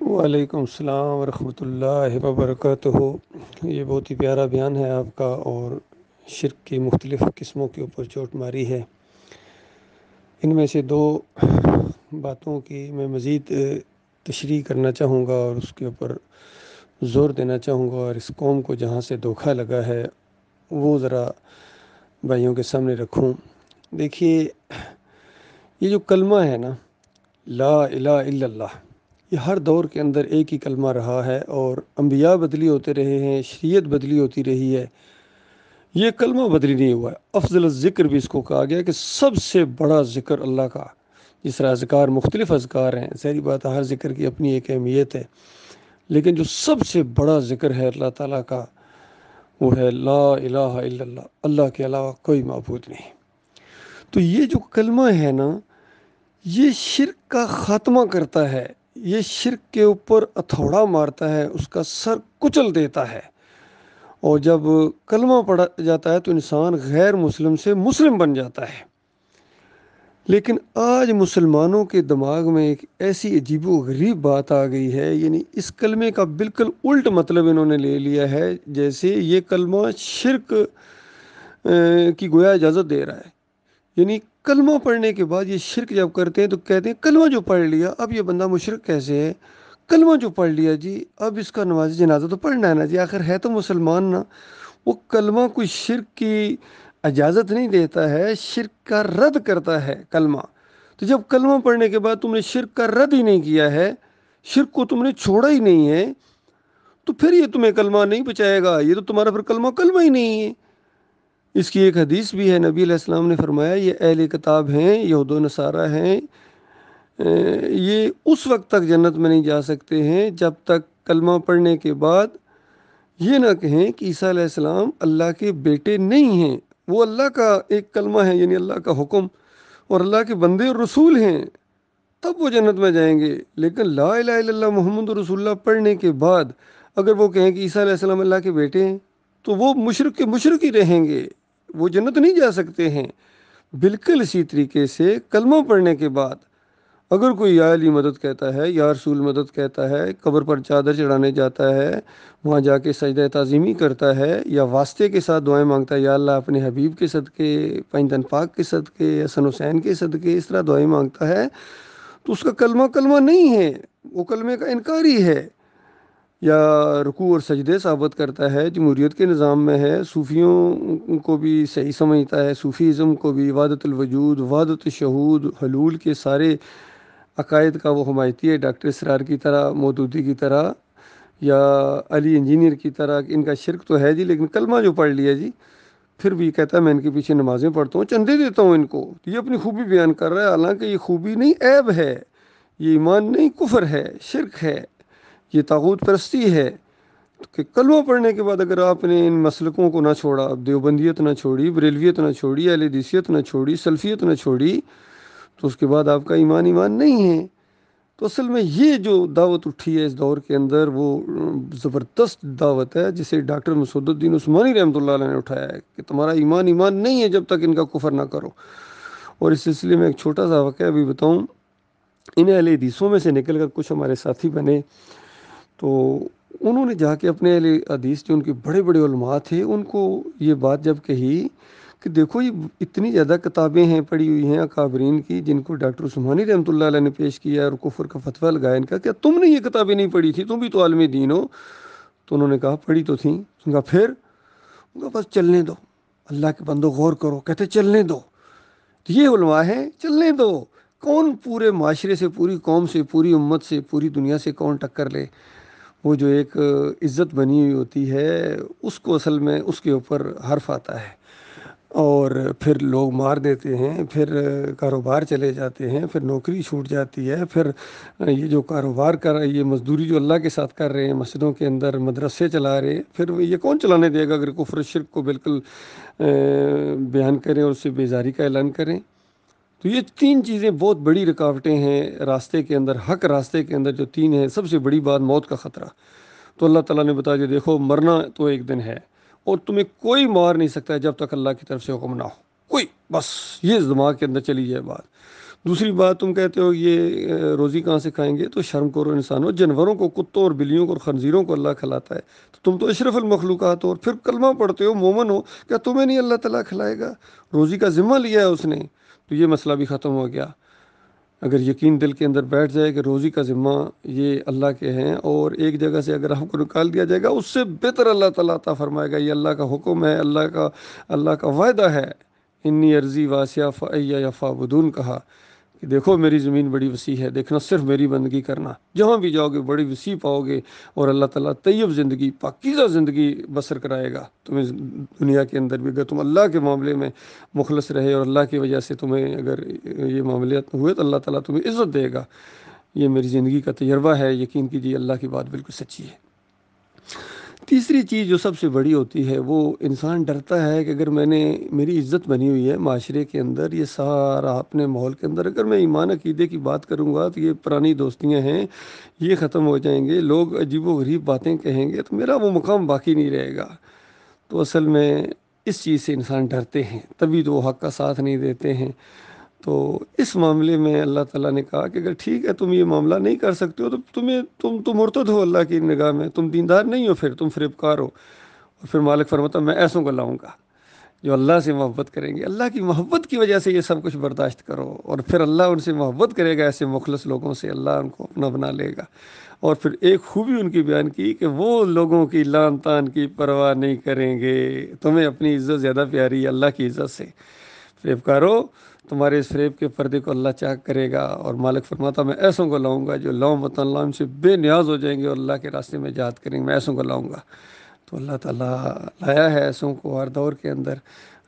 وعلیکم السلام ورحمۃ اللہ وبرکاتہ۔ یہ بہت ہی پیارا بیان ہے آپ کا، اور شرک کی مختلف قسموں کے اوپر چوٹ ماری ہے۔ ان میں سے دو باتوں کی میں مزید تشریح کرنا چاہوں گا اور اس کے اوپر زور دینا چاہوں گا، اور اس قوم کو جہاں سے دھوکہ لگا ہے وہ ذرا بھائیوں کے سامنے رکھوں۔ دیکھیے، یہ جو کلمہ ہے نا، لا الہ الا اللہ، یہ ہر دور کے اندر ایک ہی کلمہ رہا ہے، اور انبیاء بدلی ہوتے رہے ہیں، شریعت بدلی ہوتی رہی ہے، یہ کلمہ بدلی نہیں ہوا ہے۔ افضل الذکر بھی اس کو کہا گیا کہ سب سے بڑا ذکر اللہ کا، جس طرح اذکار مختلف اذکار ہیں، ظاہری بات ہے ہر ذکر کی اپنی ایک اہمیت ہے، لیکن جو سب سے بڑا ذکر ہے اللہ تعالیٰ کا وہ ہے لا الہ الا اللہ، اللہ کے علاوہ کوئی معبود نہیں۔ تو یہ جو کلمہ ہے نا، یہ شرک کا خاتمہ کرتا ہے، یہ شرک کے اوپر ہتھوڑا مارتا ہے، اس کا سر کچل دیتا ہے، اور جب کلمہ پڑھا جاتا ہے تو انسان غیر مسلم سے مسلم بن جاتا ہے۔ لیکن آج مسلمانوں کے دماغ میں ایک ایسی عجیب و غریب بات آ گئی ہے، یعنی اس کلمے کا بالکل الٹ مطلب انہوں نے لے لیا ہے، جیسے یہ کلمہ شرک کی گویا اجازت دے رہا ہے۔ یعنی کلمہ پڑھنے کے بعد یہ شرک جب کرتے ہیں تو کہتے ہیں کلمہ جو پڑھ لیا اب یہ بندہ مشرک کیسے ہے؟ کلمہ جو پڑھ لیا جی اب اس کا نماز جنازہ تو پڑھنا ہے نا جی، آخر ہے تو مسلمان نا۔ وہ کلمہ کوئی شرک کی اجازت نہیں دیتا ہے، شرک کا رد کرتا ہے کلمہ۔ تو جب کلمہ پڑھنے کے بعد تم نے شرک کا رد ہی نہیں کیا ہے، شرک کو تم نے چھوڑا ہی نہیں ہے، تو پھر یہ تمہیں کلمہ نہیں بچائے گا، یہ تو تمہارا پھر کلمہ ہی نہیں ہے۔ اس کی ایک حدیث بھی ہے، نبی علیہ السلام نے فرمایا یہ اہل کتاب ہیں، یہود و نصارہ ہیں، یہ اس وقت تک جنت میں نہیں جا سکتے ہیں جب تک کلمہ پڑھنے کے بعد یہ نہ کہیں کہ عیسیٰ علیہ السلام اللہ کے بیٹے نہیں ہیں، وہ اللہ کا ایک کلمہ ہے، یعنی اللہ کا حکم، اور اللہ کے بندے اور رسول ہیں، تب وہ جنت میں جائیں گے۔ لیکن لا الہ الا اللہ محمد رسول اللہ پڑھنے کے بعد اگر وہ کہیں کہ عیسیٰ علیہ السلام اللہ کے بیٹے ہیں تو وہ مشرک کے مشرک ہی رہیں گے، وہ جنت نہیں جا سکتے ہیں۔ بالکل اسی طریقے سے کلمہ پڑھنے کے بعد اگر کوئی یا علی مدد کہتا ہے، یا رسول مدد کہتا ہے، قبر پر چادر چڑھانے جاتا ہے، وہاں جا کے سجدہ تعظیمی کرتا ہے، یا واسطے کے ساتھ دعائیں مانگتا ہے، یا اللہ اپنے حبیب کے صدقے، پنجتن پاک کے صدقے، حسن حسین کے صدقے، اس طرح دعائیں مانگتا ہے، تو اس کا کلمہ نہیں ہے، وہ کلمے کا انکاری ہے۔ یا رکوع اور سجدے ثابت کرتا ہے، جمہوریت کے نظام میں ہے، صوفیوں کو بھی صحیح سمجھتا ہے، صوفیزم کو بھی، وحدت الوجود، وحدت الشہود، حلول کے سارے عقائد کا وہ حمایتی ہے، ڈاکٹر اسرار کی طرح، مودودی کی طرح، یا علی انجینئر کی طرح۔ ان کا شرک تو ہے جی، لیکن کلمہ جو پڑھ لیا جی پھر بھی کہتا ہے میں ان کے پیچھے نمازیں پڑھتا ہوں، چندے دیتا ہوں ان کو، تو یہ اپنی خوبی بیان کر رہا ہے، حالانکہ یہ خوبی نہیں، عیب ہے، یہ ایمان نہیں، کفر ہے، شرک ہے، یہ طاغوت پرستی ہے۔ کہ کلمہ پڑھنے کے بعد اگر آپ نے ان مسلکوں کو نہ چھوڑا، دیوبندیت نہ چھوڑی، بریلویت نہ چھوڑی، اہل حدیثیت نہ چھوڑی، سلفیت نہ چھوڑی، تو اس کے بعد آپ کا ایمان نہیں ہے۔ تو اصل میں یہ جو دعوت اٹھی ہے اس دور کے اندر، وہ زبردست دعوت ہے، جسے ڈاکٹر مسعود الدین عثمانی رحمۃ اللہ علیہ نے اٹھایا ہے کہ تمہارا ایمان نہیں ہے جب تک ان کا کفر نہ کرو۔ اور اس سلسلے میں ایک چھوٹا سا واقعہ بھی بتاؤں، ان اہل حدیثوں میں سے نکل کر کچھ ہمارے ساتھی بنے، تو انہوں نے جا کے اپنے اہل حدیث جو ان کے بڑے بڑے علماء تھے ان کو یہ بات جب کہی کہ دیکھو یہ اتنی زیادہ کتابیں ہیں پڑھی ہوئی ہیں اکابرین کی، جن کو ڈاکٹر عثمانی رحمۃ اللہ علیہ نے پیش کیا اور کفر کا فتویٰ لگایا، ان کا کیا تم نے یہ کتابیں نہیں پڑھی تھی؟ تم بھی تو عالم دین ہو۔ تو انہوں نے کہا پڑھی تو تھیں۔ ان کا پھر ان کا بس چلنے دو، اللہ کے بندو غور کرو، کہتے چلنے دو، تو یہ علماء ہیں، چلنے دو۔ کون پورے معاشرے سے، پوری قوم سے، پوری امت سے، پوری دنیا سے کون ٹکر لے؟ وہ جو ایک عزت بنی ہوئی ہوتی ہے اس کو اصل میں اس کے اوپر حرف آتا ہے، اور پھر لوگ مار دیتے ہیں، پھر کاروبار چلے جاتے ہیں، پھر نوکری چھوٹ جاتی ہے، پھر یہ جو کاروبار کر یہ مزدوری جو اللہ کے ساتھ کر رہے ہیں، مسجدوں کے اندر مدرسے چلا رہے ہیں، پھر یہ کون چلانے دے گا اگر کفر شرک کو بالکل بیان کریں اور اس سے بیزاری کا اعلان کریں؟ تو یہ تین چیزیں بہت بڑی رکاوٹیں ہیں راستے کے اندر، حق راستے کے اندر جو تین ہیں۔ سب سے بڑی بات موت کا خطرہ، تو اللہ تعالیٰ نے بتا دیا دیکھو مرنا تو ایک دن ہے، اور تمہیں کوئی مار نہیں سکتا ہے جب تک اللہ کی طرف سے حکم نہ ہو، کوئی، بس یہ دماغ کے اندر چلی جائے بات۔ دوسری بات تم کہتے ہو یہ روزی کہاں سے کھائیں گے، تو شرم کرو انسانوں، جانوروں کو، کتوں اور بلیوں کو اور خنزیروں کو اللہ کھلاتا ہے، تو تم تو اشرف المخلوقات ہو، اور پھر کلمہ پڑھتے ہو، مومن ہو، کیا تمہیں نہیں اللہ تعالیٰ کھلائے گا؟ روزی کا ذمہ لیا ہے اس نے، تو یہ مسئلہ بھی ختم ہو گیا۔ اگر یقین دل کے اندر بیٹھ جائے کہ روزی کا ذمہ یہ اللہ کے ہیں، اور ایک جگہ سے اگر ہم کو نکال دیا جائے گا، اس سے بہتر اللہ تعالیٰ عطا فرمائے گا، یہ اللہ کا حکم ہے، اللہ کا وعدہ ہے۔ انی ارضی واسعہ فایہ فاعبدون کہا کہ دیکھو میری زمین بڑی وسیع ہے، دیکھنا صرف میری بندگی کرنا، جہاں بھی جاؤ گے بڑی وسیع پاؤ گے، اور اللہ تعالیٰ طیب زندگی، پاکیزہ زندگی بسر کرائے گا تمہیں دنیا کے اندر بھی، اگر تم اللہ کے معاملے میں مخلص رہے اور اللہ کی وجہ سے تمہیں اگر یہ معاملات ہوئے تو اللہ تعالیٰ تمہیں عزت دے گا۔ یہ میری زندگی کا تجربہ ہے، یقین کیجیے اللہ کی بات بالکل سچی ہے۔ تیسری چیز جو سب سے بڑی ہوتی ہے، وہ انسان ڈرتا ہے کہ اگر میری عزت بنی ہوئی ہے معاشرے کے اندر، یہ سارا اپنے ماحول کے اندر، اگر میں ایمان عقیدے کی بات کروں گا تو یہ پرانی دوستیاں ہیں، یہ ختم ہو جائیں گے، لوگ عجیب و غریب باتیں کہیں گے، تو میرا وہ مقام باقی نہیں رہے گا۔ تو اصل میں اس چیز سے انسان ڈرتے ہیں، تبھی تو وہ حق کا ساتھ نہیں دیتے ہیں۔ تو اس معاملے میں اللہ تعالیٰ نے کہا کہ اگر ٹھیک ہے تم یہ معاملہ نہیں کر سکتے ہو، تو تم مرتد ہو اللہ کی نگاہ میں، تم دیندار نہیں ہو، پھر تم فریبکار ہو۔ اور پھر مالک فرماتا میں ایسوں کو لاؤں گا جو اللہ سے محبت کریں گے، اللہ کی محبت کی وجہ سے یہ سب کچھ برداشت کرو، اور پھر اللہ ان سے محبت کرے گا، ایسے مخلص لوگوں سے اللہ ان کو اپنا بنا لے گا۔ اور پھر ایک خوبی ان کی بیان کی کہ وہ لوگوں کی لان تان کی پرواہ نہیں کریں گے، تمہیں اپنی عزت زیادہ پیاری ہے اللہ کی عزت سے، فریب کارو، تمہارے اس فریب کے پردے کو اللہ چاک کرے گا۔ اور مالک فرماتا میں ایسوں کو لاؤں گا جو لاؤں مت اللہ ان سے بے نیاز ہو جائیں گے اور اللہ کے راستے میں جہاد کریں گے، میں ایسوں کو لاؤں گا۔ تو اللہ تعالیٰ لایا ہے ایسوں کو ہر دور کے اندر،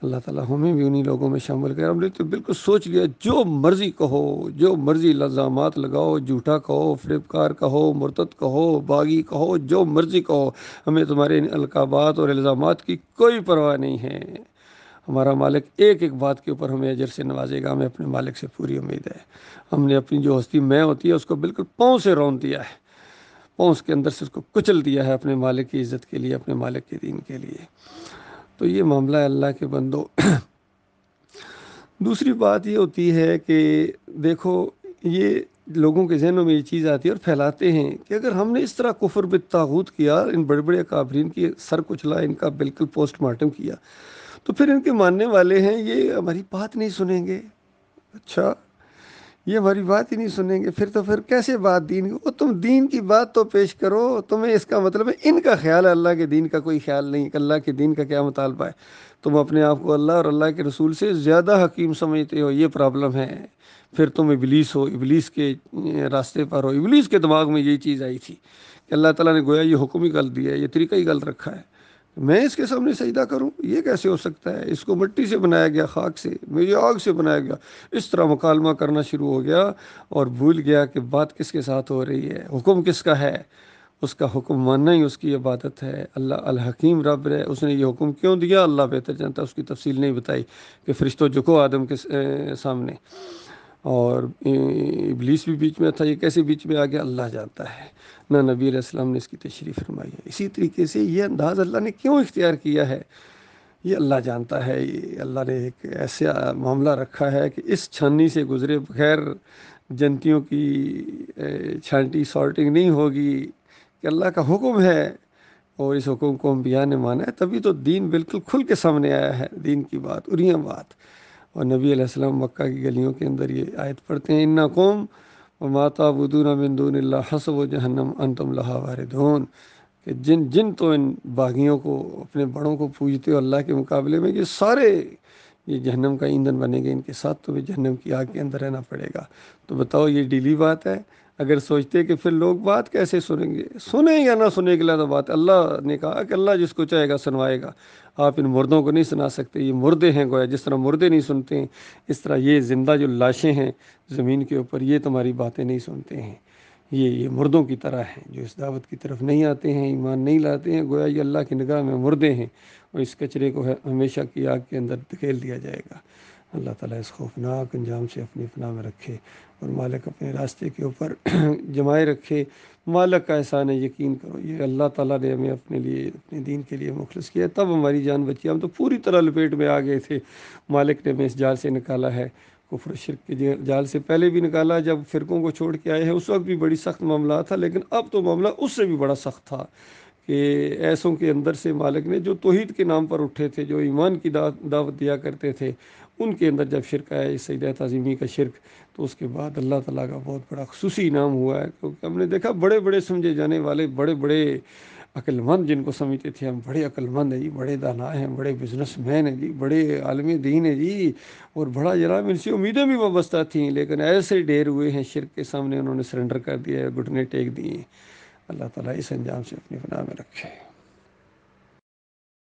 اللہ تعالیٰ ہمیں بھی انہی لوگوں میں شامل کرے۔ ہم نے تو بالکل سوچ لیا، جو مرضی کہو، جو مرضی الزامات لگاؤ، جھوٹا کہو، فریبکار کہو، مرتد کہو، باغی کہو، جو مرضی کہو، ہمیں تمہارے ان القابات اور الزامات کی کوئی پرواہ نہیں ہے۔ ہمارا مالک ایک ایک بات کے اوپر ہمیں اجر سے نوازے گا، ہمیں اپنے مالک سے پوری امید ہے۔ ہم نے اپنی جو ہستی میں ہوتی ہے اس کو بالکل پاؤں سے رون دیا ہے، پاؤں کے اندر سے اس کو کچل دیا ہے اپنے مالک کی عزت کے لیے، اپنے مالک کے دین کے لیے۔ تو یہ معاملہ ہے اللہ کے بندو۔ دوسری بات یہ ہوتی ہے کہ دیکھو، یہ لوگوں کے ذہنوں میں یہ چیز آتی ہے اور پھیلاتے ہیں کہ اگر ہم نے اس طرح کفر بالطاغوت کیا، ان بڑے بڑے اکابرین کی سر کچلا، ان کا بالکل پوسٹ مارٹم کیا، تو پھر ان کے ماننے والے ہیں یہ ہماری بات نہیں سنیں گے۔ اچھا، یہ ہماری بات ہی نہیں سنیں گے، پھر کیسے بات دین کی؟ وہ تم دین کی بات تو پیش کرو، تمہیں اس کا مطلب ہے ان کا خیال ہے، اللہ کے دین کا کوئی خیال نہیں کہ اللہ کے دین کا کیا مطالبہ ہے، تم اپنے آپ کو اللہ اور اللہ کے رسول سے زیادہ حکیم سمجھتے ہو، یہ پرابلم ہے۔ پھر تم ابلیس ہو، ابلیس کے راستے پر ہو، ابلیس کے دماغ میں یہی چیز آئی تھی کہ اللہ تعالیٰ نے گویا یہ حکم ہی غلط دیا ہے، یہ طریقہ ہی غلط رکھا ہے، میں اس کے سامنے سجدہ کروں، یہ کیسے ہو سکتا ہے؟ اس کو مٹی سے بنایا گیا، خاک سے، مجھے آگ سے بنایا گیا۔ اس طرح مکالمہ کرنا شروع ہو گیا اور بھول گیا کہ بات کس کے ساتھ ہو رہی ہے، حکم کس کا ہے۔ اس کا حکم ماننا ہی اس کی عبادت ہے۔ اللہ الحکیم رب ہے، اس نے یہ حکم کیوں دیا اللہ بہتر جانتا ہے، اس کی تفصیل نہیں بتائی کہ فرشتوں جھکو آدم کے سامنے، اور ابلیس بھی بیچ میں تھا، یہ کیسے بیچ میں آ گیا اللہ جانتا ہے، نہ نبی علیہ السلام نے اس کی تشریح فرمائی ہے۔ اسی طریقے سے یہ انداز اللہ نے کیوں اختیار کیا ہے، یہ اللہ جانتا ہے۔ یہ اللہ نے ایک ایسا معاملہ رکھا ہے کہ اس چھاننی سے گزرے بغیر جنتیوں کی چھانٹی سارٹنگ نہیں ہوگی، کہ اللہ کا حکم ہے اور اس حکم کو انبیاء نے مانا ہے، تبھی تو دین بالکل کھل کے سامنے آیا ہے، دین کی بات، اریاں بات۔ اور نبی علیہ السلام مکہ کی گلیوں کے اندر یہ آیت پڑھتے ہیں، انکم وما تعبدون من دون اللہ حسب جہنم انتم لہا واردون، کہ جن تو ان باغیوں کو، اپنے بڑوں کو پوجتے ہو اللہ کے مقابلے میں، یہ سارے یہ جہنم کا ایندھن بنے گے، ان کے ساتھ تمہیں جہنم کی آگ کے اندر رہنا پڑے گا۔ تو بتاؤ یہ ڈیلی بات ہے؟ اگر سوچتے کہ پھر لوگ بات کیسے سنیں گے، سنیں یا نہ سنیں کے لئے بات، اللہ نے کہا کہ اللہ جس کو چاہے گا سنوائے گا، آپ ان مردوں کو نہیں سنا سکتے، یہ مردے ہیں گویا، جس طرح مردے نہیں سنتے ہیں اس طرح یہ زندہ جو لاشیں ہیں زمین کے اوپر، یہ تمہاری باتیں نہیں سنتے ہیں، یہ مردوں کی طرح ہیں جو اس دعوت کی طرف نہیں آتے ہیں، ایمان نہیں لاتے ہیں، گویا یہ اللہ کی نگاہ میں مردے ہیں، اور اس کچرے کو ہمیشہ کی آگ کے اندر دھکیل دیا جائے گا۔ اللہ تعالیٰ اس خوفناک انجام سے اپنی پناہ میں رکھے، اور مالک اپنے راستے کے اوپر جمائے رکھے۔ مالک کا احسان ہے، یقین کرو یہ اللہ تعالیٰ نے ہمیں اپنے لیے، اپنے دین کے لیے مخلص کیا، تب ہماری جان بچی، ہم تو پوری طرح لپیٹ میں آ گئے تھے، مالک نے ہمیں اس جال سے نکالا ہے، کفر و شرک کے جال سے پہلے بھی نکالا جب فرقوں کو چھوڑ کے آئے ہیں، اس وقت بھی بڑی سخت معاملہ تھا، لیکن اب تو معاملہ اس سے بھی بڑا سخت تھا کہ ایسوں کے اندر سے مالک نے جو توحید کے نام پر اٹھے تھے، جو ایمان کی دعوت دیا کرتے تھے، ان کے اندر جب شرک آیا، اس سجدہ تعظیمی کا شرک، تو اس کے بعد اللہ تعالیٰ کا بہت بڑا خصوصی انعام ہوا ہے، کیونکہ ہم نے دیکھا بڑے بڑے سمجھے جانے والے، بڑے بڑے عقل مند جن کو سمجھتے تھے ہم بڑے عقل مند ہیں جی، بڑے دانا ہیں، بڑے بزنس مین ہیں جی، بڑے عالم دین ہیں جی، اور بڑا جناب ان سے امیدیں بھی وابستہ تھیں، لیکن ایسے ڈھیر ہوئے ہیں شرک کے سامنے، انہوں نے سرنڈر کر دیا ہے، گھٹنے ٹیک دیے۔ اللہ تعالیٰ اس انجام سے اپنی پناہ میں رکھے۔